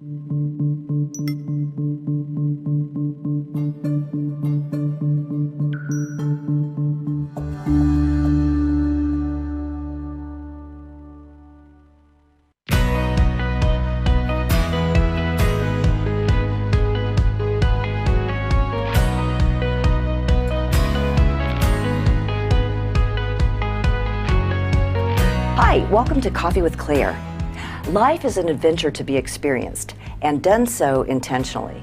Hi, welcome to Coffee with Claire. Life is an adventure to be experienced and done so intentionally.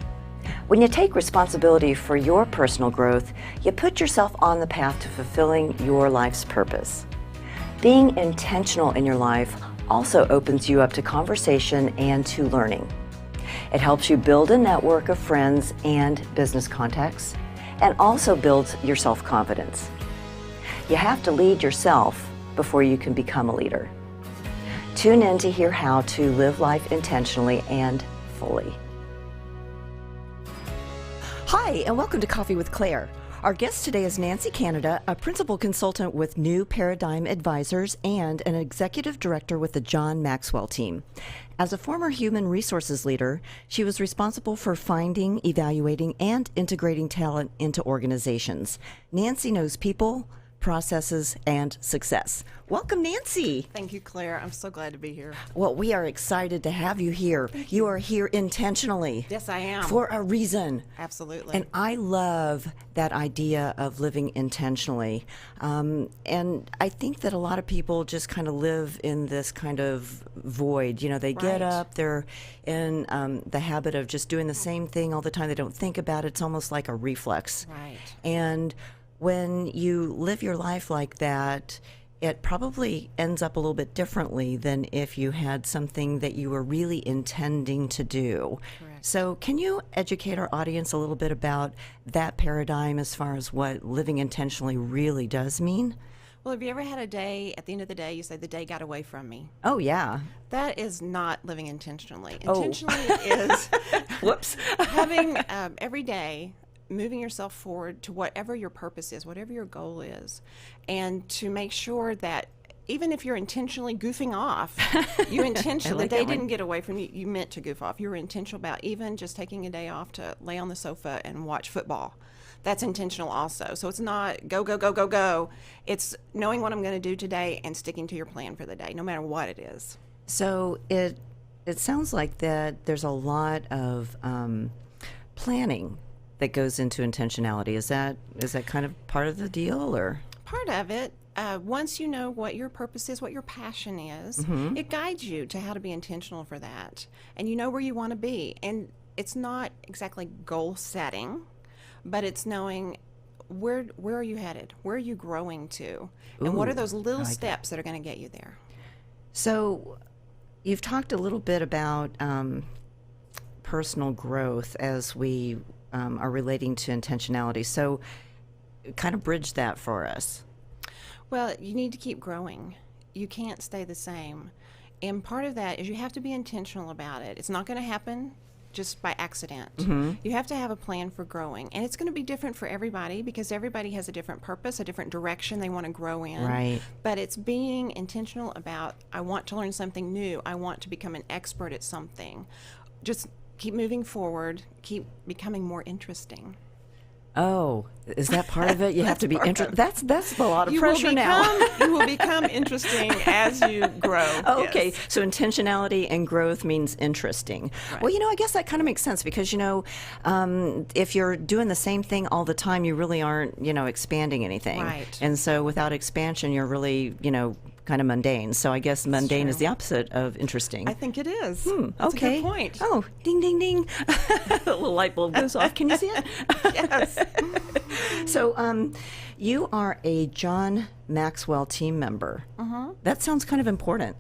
When you take responsibility for your personal growth, you put yourself on the path to fulfilling your life's purpose. Being intentional in your life also opens you up to conversation and to learning. It helps you build a network of friends and business contacts, and also builds your self-confidence. You have to lead yourself before you can become a leader. Tune in to hear how to live life intentionally and fully. Hi, and welcome to Coffee with Claire. Our guest today is Nancy Canada, a principal consultant with New Paradigm Advisors and an executive director with the John Maxwell Team. As a former human resources leader, she was responsible for finding, evaluating, and integrating talent into organizations. Nancy knows people, processes, and success. Welcome, Nancy. Thank you, Claire. I'm so glad to be here. Well, we are excited to have you here. You are here intentionally. Yes, I am. For a reason. Absolutely. And I love that idea of living intentionally. And I think that a lot of people just kind of live in this kind of void. You know, they get up, they're in the habit of just doing the same thing all the time. They don't think about it. It's almost like a reflex. Right. And when you live your life like that, it probably ends up a little bit differently than if you had something that you were really intending to do. Correct. So can you educate our audience a little bit about that paradigm as far as what living intentionally really does mean? Well, have you ever had a day, at the end of the day, you say, the day got away from me? Oh, yeah. That is not living intentionally. Oh. Intentionally is Whoops. having every day, moving yourself forward to whatever your purpose is, whatever your goal is, and to make sure that even if you're intentionally goofing off, you intentionally, the day didn't get away from you, you meant to goof off. You were intentional about even just taking a day off to lay on the sofa and watch football. That's intentional also. So it's not go, go, go, go, go. It's knowing what I'm going to do today and sticking to your plan for the day, no matter what it is. So it sounds like that there's a lot of planning that goes into intentionality. Is that kind of part of the deal, or? Part of it. Once you know what your purpose is, what your passion is, it guides you to how to be intentional for that. And you know where you want to be. And it's not exactly goal setting, but it's knowing where are you headed? Where are you growing to? And what are those little steps that are going to get you there? So you've talked a little bit about personal growth as we are relating to intentionality. So kind of bridge that for us. Well, you need to keep growing. You can't stay the same. And part of that is you have to be intentional about it. It's not going to happen just by accident. You have to have a plan for growing. And it's going to be different for everybody because everybody has a different purpose, a different direction they want to grow in. Right. But it's being intentional about, I want to learn something new. I want to become an expert at something. Just keep moving forward, keep becoming more interesting. Oh, is that part of it? You have to be interested. That's a lot of pressure now. You will become interesting as you grow. Oh, okay, yes. so intentionality and growth means interesting. Right. Well, I guess that kind of makes sense because, if you're doing the same thing all the time, you really aren't, expanding anything. Right. And so without expansion, you're really, kind of mundane. So I guess mundane is the opposite of interesting. I think it is. Okay. That's a good point. Oh, ding, ding, ding. A little light bulb goes off. Can you see it? Yes. So you are a John Maxwell Team member. That sounds kind of important.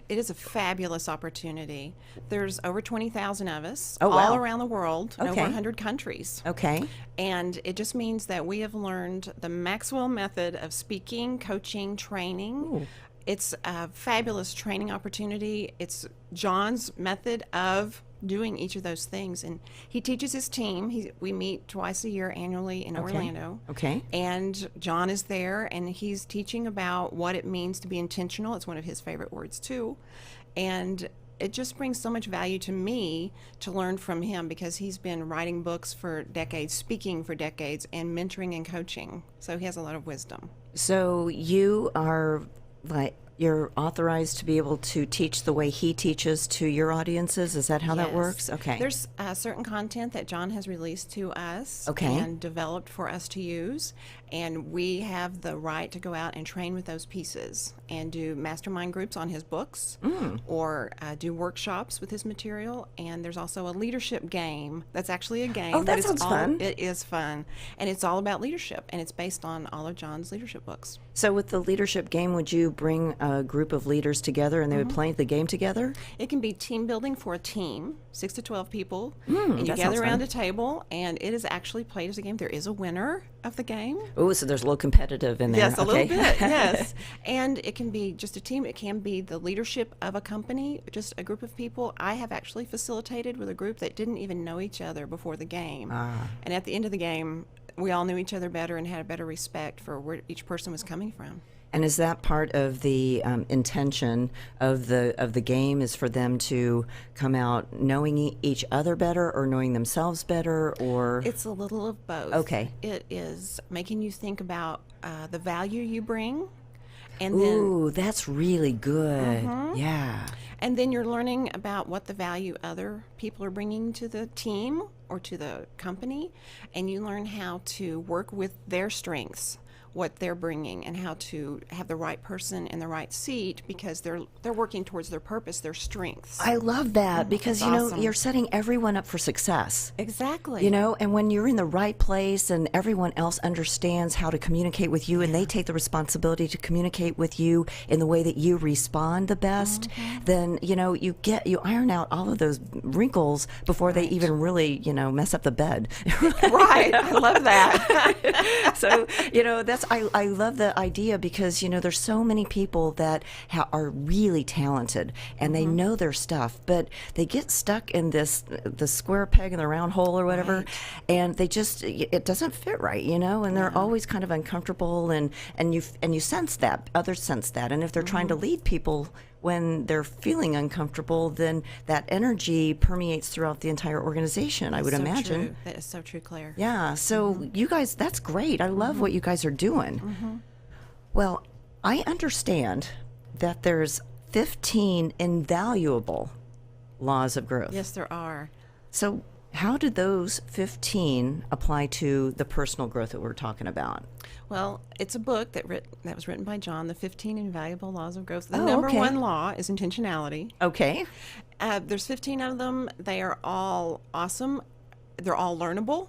It is a fabulous opportunity. There's over 20,000 of us Oh, all wow. around the world, in over Okay. 100 countries. Okay. And it just means that we have learned the Maxwell method of speaking, coaching, training. Ooh. It's a fabulous training opportunity. It's John's method of doing each of those things. And he teaches his team. We meet twice a year annually in Orlando. Okay. And John is there, and he's teaching about what it means to be intentional. It's one of his favorite words, too. And it just brings so much value to me to learn from him, because he's been writing books for decades, speaking for decades, and mentoring and coaching. So he has a lot of wisdom. So you are like you're authorized to be able to teach the way he teaches to your audiences. Is that how that Yes. works? Okay. There's certain content that John has released to us Okay. and developed for us to use, and we have the right to go out and train with those pieces and do mastermind groups on his books or do workshops with his material. And there's also a leadership game that's actually a game. Oh, that but sounds fun. It is fun, and it's all about leadership, and it's based on all of John's leadership books. So with the leadership game, would you bring a group of leaders together and they would play the game together? It can be team building for a team, 6 to 12 people, and you that sounds gather around fun. a table, and it is actually played as a game. There is a winner of the game. Oh, so there's a little competitive in there. Yes, a okay. little bit, yes. And it can be just a team. It can be the leadership of a company, just a group of people. I have actually facilitated with a group that didn't even know each other before the game. And at the end of the game, we all knew each other better and had a better respect for where each person was coming from. And is that part of the intention of the game, is for them to come out knowing each other better or knowing themselves better, or? It's a little of both. Okay. It is making you think about the value you bring, and Ooh, that's really good. Yeah. then you're learning about what the value other people are bringing to the team or to the company, and you learn how to work with their strengths, what they're bringing, and how to have the right person in the right seat, because they're working towards their purpose, their strengths. I love that, because, That's you know, awesome. you're setting everyone up for success. Exactly. You know, and when you're in the right place and everyone else understands how to communicate with you and they take the responsibility to communicate with you in the way that you respond the best, then, you know, you iron out all of those wrinkles before they even really, you know, mess up the bed. Right. I love that. So, you know, I love the idea, because, you know, there's so many people that are really talented and they know their stuff, but they get stuck in the square peg in the round hole or whatever, and it doesn't fit right, you know, and they're always kind of uncomfortable, and you sense that, others sense that, and if they're trying to lead people when they're feeling uncomfortable, then that energy permeates throughout the entire organization, I would So imagine. true. That is so true, Claire. Yeah, so you guys, that's great. I love what you guys are doing. Well, I understand that there's 15 invaluable laws of growth. Yes, there are. So how did those 15 apply to the personal growth that we're talking about? Well, it's a book that was written by John, The 15 Invaluable Laws of Growth. The Oh, number okay. one law is intentionality. Okay. There's 15 of them. They are all awesome. They're all learnable.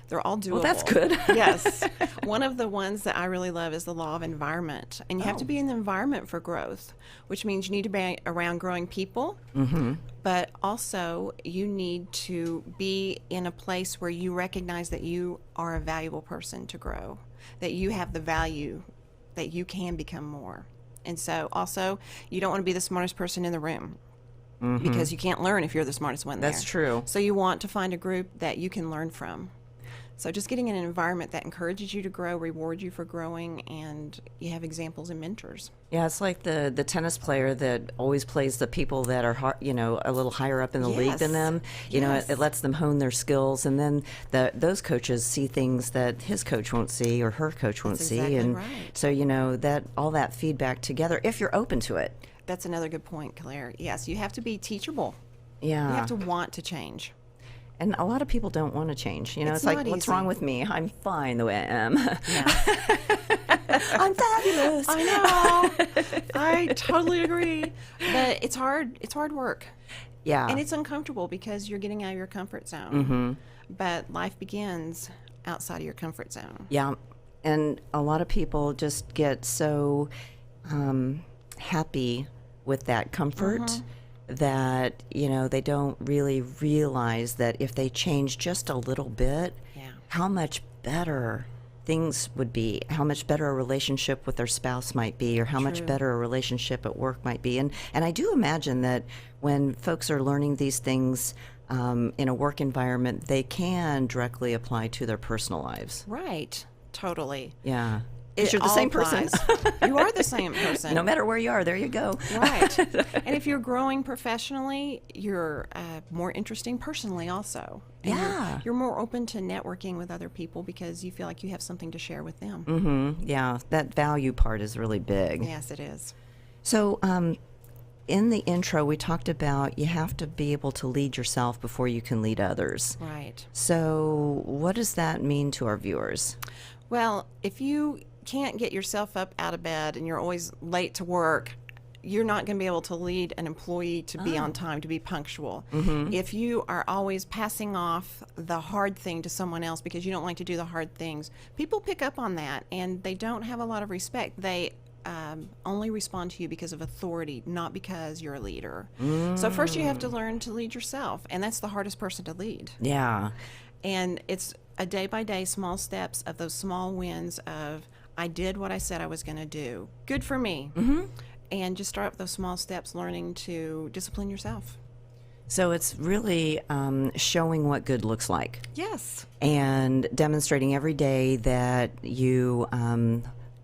They're all doable. Well, that's good. Yes. One of the ones that I really love is the law of environment. And you have to be in the environment for growth, which means you need to be around growing people, but also you need to be in a place where you recognize that you are a valuable person to grow, that you have the value, that you can become more. And so also, you don't want to be the smartest person in the room, because you can't learn if you're the smartest one there. That's true. So you want to find a group that you can learn from. So just getting in an environment that encourages you to grow, rewards you for growing, and you have examples and mentors. Yeah, it's like the tennis player that always plays the people that are, you know, a little higher up in the league than Yes. them. You know, Yes. it lets them hone their skills, and then those coaches see things that his coach won't see or her coach won't That's see, exactly and right. so, you know, that all that feedback together, if you're open to it. That's another good point, Claire. Yes, you have to be teachable. Yeah. You have to want to change. And a lot of people don't want to change. You know, It's it's like, not what's easy. wrong with me? I'm fine the way I am. Yeah. I'm fabulous. I know. I totally agree. But it's hard. It's hard work. Yeah. And it's uncomfortable because you're getting out of your comfort zone. But life begins outside of your comfort zone. Yeah, and a lot of people just get so happy with that comfort that, you know, they don't really realize that if they change just a little bit, Yeah. how much better things would be, how much better a relationship with their spouse might be, or how much True. better a relationship at work might be. And I do imagine that when folks are learning these things in a work environment, they can directly apply to their personal lives. Right. Totally. Yeah. 'Cause you're the all same person. applies. You are the same person. No matter where you are, there you go. Right. And if you're growing professionally, you're more interesting personally also. And Yeah. You're more open to networking with other people because you feel like you have something to share with them. Yeah, that value part is really big. Yes, it is. So, in the intro, we talked about you have to be able to lead yourself before you can lead others. Right. So, what does that mean to our viewers? Well, if you can't get yourself up out of bed and you're always late to work, you're not going to be able to lead an employee to be on time, to be punctual. If you are always passing off the hard thing to someone else because you don't like to do the hard things, people pick up on that and they don't have a lot of respect. They only respond to you because of authority, not because you're a leader. So first you have to learn to lead yourself, and that's the hardest person to lead. Yeah. And it's a day-by-day small steps of those small wins of, I did what I said I was going to do. Good for me. And just start with those small steps, learning to discipline yourself. So it's really showing what good looks like Yes. and demonstrating every day that you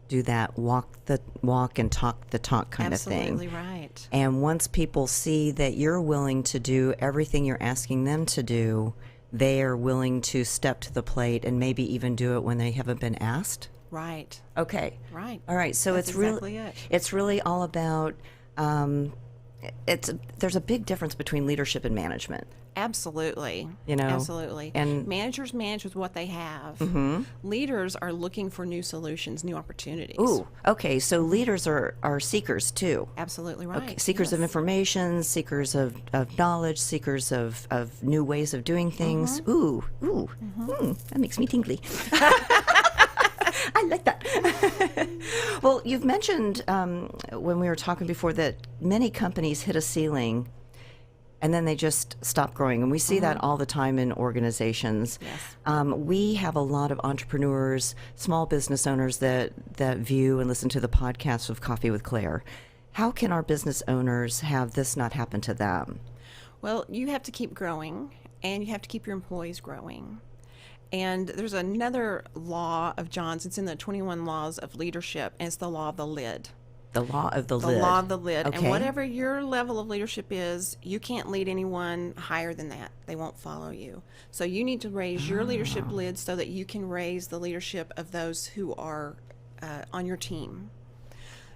do that walk the walk and talk the talk kind of thing. Absolutely right. And once people see that you're willing to do everything you're asking them to do, they are willing to step to the plate and maybe even do it when they haven't been asked. Right. Okay. Right. All right. So That's it's really exactly it. it's really all about there's a big difference between leadership and management. Absolutely. You know, Absolutely. and- managers manage with what they have. Leaders are looking for new solutions, new opportunities. Ooh. Okay. So leaders are seekers too. Absolutely right. Okay, seekers of Yes. information, seekers of knowledge, seekers of new ways of doing things. Ooh, that makes me tingly. I like that. Well, you've mentioned when we were talking before that many companies hit a ceiling and then they just stop growing. And we see that all the time in organizations. Yes. We have a lot of entrepreneurs, small business owners that view and listen to the podcast of Coffee with Claire. How can our business owners have this not happen to them? Well, you have to keep growing, and you have to keep your employees growing. And there's another law of John's. It's in the 21 Laws of Leadership, and it's the law of the lid. The law of the The lid. law of the lid. Okay. And whatever your level of leadership is, you can't lead anyone higher than that. They won't follow you. So you need to raise your leadership lid so that you can raise the leadership of those who are on your team.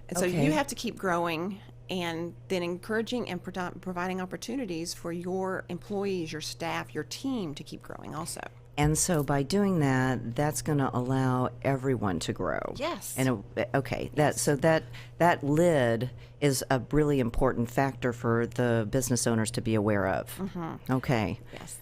And so Okay. you have to keep growing and then encouraging and providing opportunities for your employees, your staff, your team to keep growing also. And so by doing that, that's going to allow everyone to grow. Yes. And okay, that lid is a really important factor for the business owners to be aware of. Okay. Yes.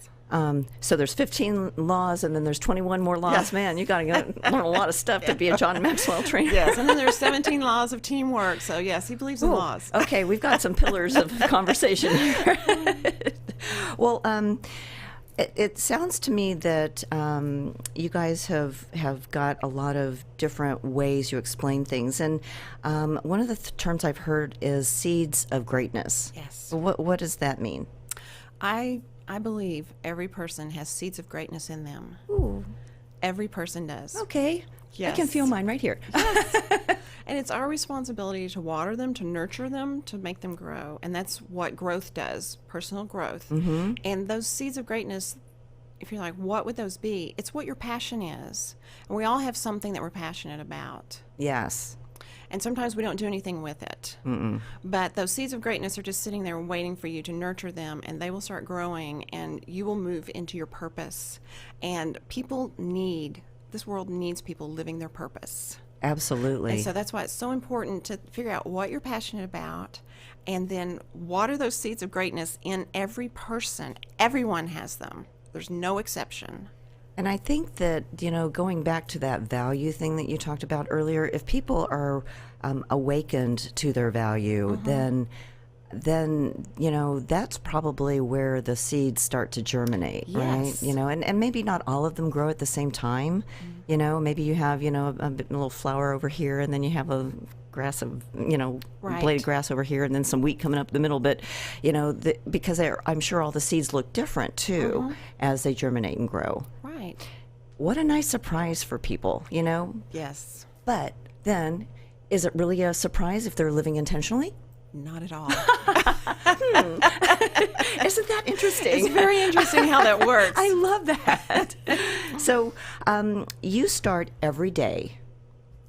So there's 15 laws, and then there's 21 more laws. Yes. Man, you got to learn a lot of stuff to be a John Maxwell trainer. Yes, and then there's 17 laws of teamwork. So yes, he believes in Ooh, laws. Okay, we've got some pillars of conversation here. Well, it sounds to me that you guys have got a lot of different ways you explain things, and one of the terms I've heard is seeds of greatness. Yes. What does that mean? I believe every person has seeds of greatness in them. Ooh. Every person does. Okay. I can Yes. feel mine right here. And it's our responsibility to water them, to nurture them, to make them grow. And that's what growth does, personal growth. And those seeds of greatness, if you're like, what would those be? It's what your passion is. And we all have something that we're passionate about. Yes. And sometimes we don't do anything with it. But those seeds of greatness are just sitting there waiting for you to nurture them, and they will start growing, and you will move into your purpose. And this world needs people living their purpose. Absolutely. And so that's why it's so important to figure out what you're passionate about and then water those seeds of greatness in every person. Everyone has them. There's no exception. And I think that, going back to that value thing that you talked about earlier, if people are awakened to their value, then that's probably where the seeds start to germinate, Yes. right? And maybe not all of them grow at the same time. Maybe you have, a little flower over here, and then you have a grass of, Right. blade of grass over here, and then some wheat coming up the middle. But, because I'm sure all the seeds look different too as they germinate and grow. Right. What a nice surprise for people, Yes. But then is it really a surprise if they're living intentionally? Not at all. Isn't that interesting? It's very interesting how that works. I love that. So you start every day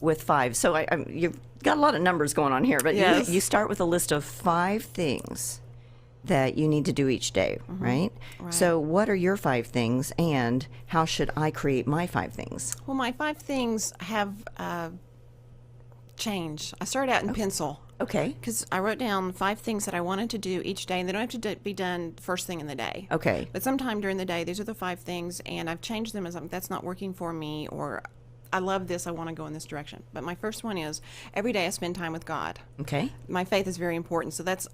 with 5. So you've got a lot of numbers going on here, but Yes. you start with a list of 5 things that you need to do each day, right? So what are your 5 things, and how should I create my 5 things? Well, my 5 things have changed. I started out in pencil. Okay. Because I wrote down 5 things that I wanted to do each day, and they don't have to be done first thing in the day. Okay. But sometime during the day, these are the 5 things, and I've changed them as that's not working for me, or I love this, I want to go in this direction. But my first one is every day I spend time with God. Okay. My faith is very important, so that's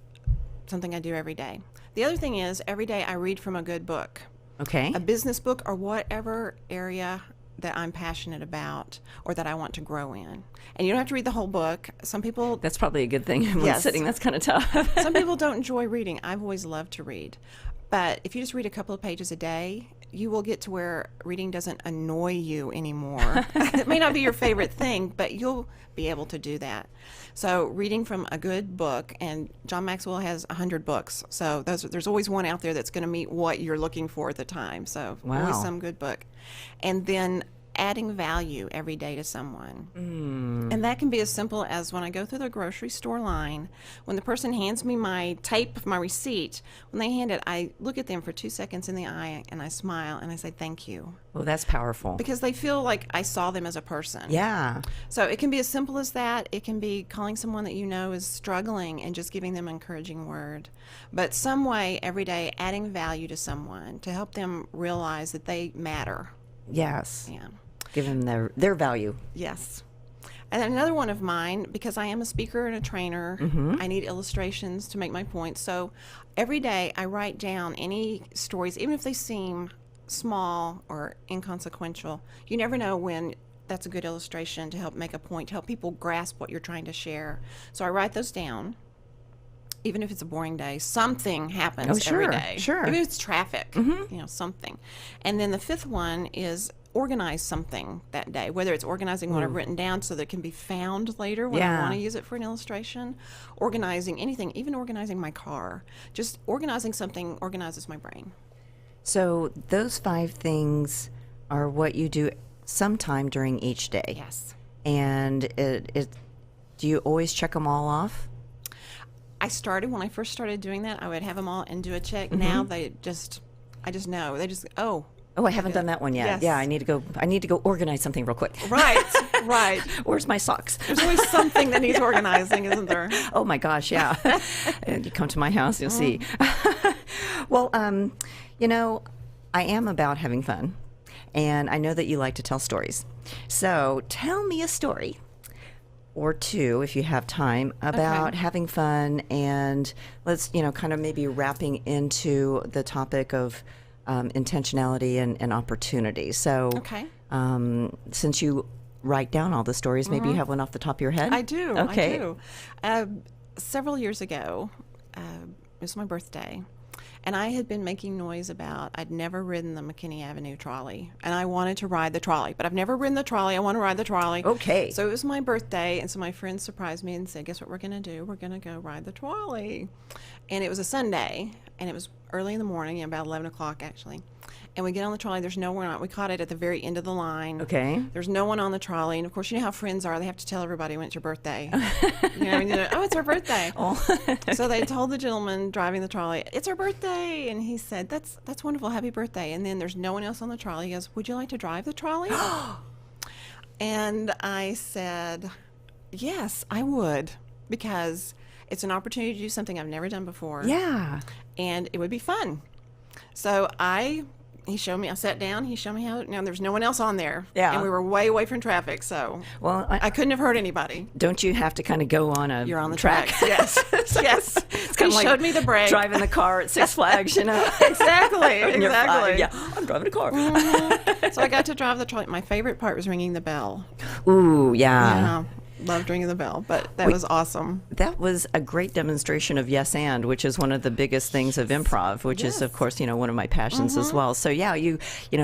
something I do every day. The other thing is every day I read from a good book, Okay. a business book, or whatever area that I'm passionate about or that I want to grow in. And you don't have to read the whole book. Some people That's probably a good thing when Yes. sitting. That's kind of tough. some people don't enjoy reading. I've always loved to read. But if you just read a couple of pages a day, you will get to where reading doesn't annoy you anymore. It may not be your favorite thing, but you'll be able to do that. So reading from a good book, and John Maxwell has 100 books. So there's always one out there that's going to meet what you're looking for at the time. So Wow. always some good book. And then adding value every day to someone. And that can be as simple as when I go through the grocery store line, when the person hands me my tape of my receipt, when they hand it, I look at them for 2 seconds in the eye and I smile and I say thank you. Well, that's powerful. Because they feel like I saw them as a person. Yeah. So it can be as simple as that. It can be calling someone that you know is struggling and just giving them an encouraging word. But some way every day adding value to someone to help them realize that they matter. Yes. Yeah. Give them their value. Yes. And another one of mine, because I am a speaker and a trainer, I need illustrations to make my points. So every day I write down any stories, even if they seem small or inconsequential. You never know when that's a good illustration to help make a point, to help people grasp what you're trying to share. So I write those down. Even if it's a boring day, something happens every day. Sure. Even if it's traffic, something. And then the 5th one is organize something that day, whether it's organizing what I've written down so that it can be found later when I want to use it for an illustration, organizing anything, even organizing my car. Just organizing something organizes my brain. So those 5 things are what you do sometime during each day. Yes. And do you always check them all off? When I first started doing that, I would have them all and do a check. Now I just know. They just, Oh, I haven't done that one yet. Yes. Yeah, I need to go organize something real quick. right, right. Where's my socks? There's always something that needs organizing, isn't there? Oh my gosh, yeah. And you come to my house, you'll see. Well, I am about having fun, and I know that you like to tell stories. So tell me a story or 2, if you have time, about having fun, and let's, kind of maybe wrapping into the topic of intentionality and opportunity. So since you write down all the stories, maybe you have one off the top of your head? I do. Okay. I do. Several years ago, it was my birthday, and I had been making noise about I'd never ridden the McKinney Avenue trolley, and I wanted to ride the trolley, but I've never ridden the trolley. I want to ride the trolley. Okay. So it was my birthday, and so my friends surprised me and said, guess what we're going to do? We're going to go ride the trolley. And it was a Sunday, and it was early in the morning, about 11 o'clock actually. And we get on the trolley. There's no one on. We caught it at the very end of the line. Okay. There's no one on the trolley. And, of course, you know how friends are. They have to tell everybody when it's your birthday. Oh, it's our birthday. Oh. So they told the gentleman driving the trolley, it's our birthday. And he said, that's wonderful. Happy birthday. And then there's no one else on the trolley. He goes, would you like to drive the trolley? And I said, yes, I would, because it's an opportunity to do something I've never done before. Yeah. And it would be fun. So he showed me, I sat down, he showed me how, now there's no one else on there. Yeah. And we were way away from traffic, so Well, I couldn't have hurt anybody. don't you have to kind of go on a You're on the track? tracks, yes. Yes. It's kind He of like showed me the brake. driving the car at Six Flags, Exactly, And you're exactly. fine. Yeah, I'm driving a car. So I got to drive the trolley. My favorite part was ringing the bell. Ooh, yeah. Loved ringing the bell, but that was awesome. That was a great demonstration of yes and, which is one of the biggest things of improv, which is, of course, one of my passions as well. So, yeah, you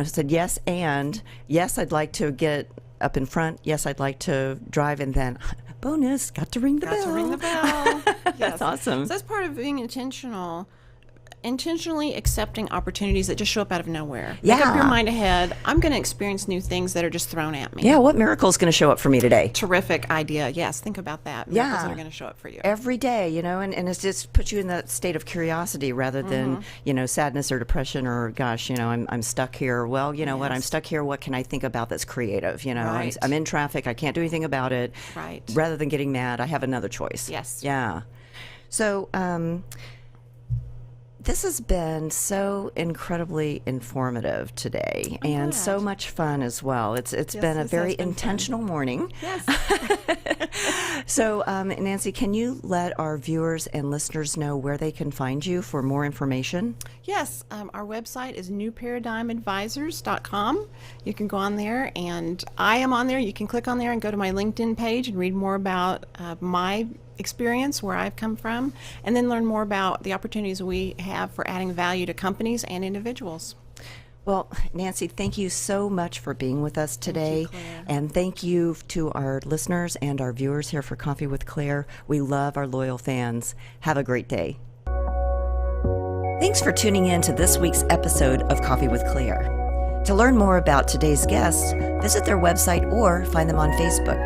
said yes and, yes, I'd like to get up in front. Yes, I'd like to drive. And then, bonus, got to ring the bell. Got to ring the bell. That's Yes. awesome. So that's part of being intentionally accepting opportunities that just show up out of nowhere. Make up your Yeah. mind ahead. I'm going to experience new things that are just thrown at me. Yeah, what miracle is going to show up for me today? Terrific idea. Yes, think about that. Miracles that Yeah. are going to show up for you. Every day, and it's just puts you in that state of curiosity rather than, sadness or depression or, gosh, I'm stuck here. Well, you know what? I'm Yes. stuck here. What can I think about that's creative? Right. I'm in traffic. I can't do anything about it. Right. Rather than getting mad, I have another choice. Yes. Yeah. So, this has been so incredibly informative today and so glad. much fun as well. It's been a this very has been fun. intentional morning. Yes. So, Nancy, can you let our viewers and listeners know where they can find you for more information? Yes, our website is newparadigmadvisors.com. You can go on there, and I am on there. You can click on there and go to my LinkedIn page and read more about my experience, where I've come from, and then learn more about the opportunities we have for adding value to companies and individuals. Well, Nancy, thank you so much for being with us today. Claire. And thank you to our listeners and our viewers here for Coffee with Claire. We love our loyal fans. Have a great day. Thanks for tuning in to this week's episode of Coffee with Claire. To learn more about today's guests, visit their website or find them on Facebook.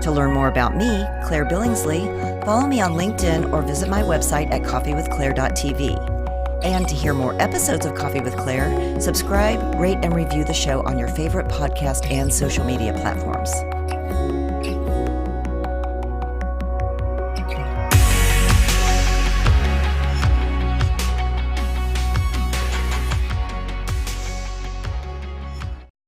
To learn more about me, Claire Billingsley, follow me on LinkedIn or visit my website at coffeewithclaire.tv. And to hear more episodes of Coffee with Claire, subscribe, rate, and review the show on your favorite podcast and social media platforms.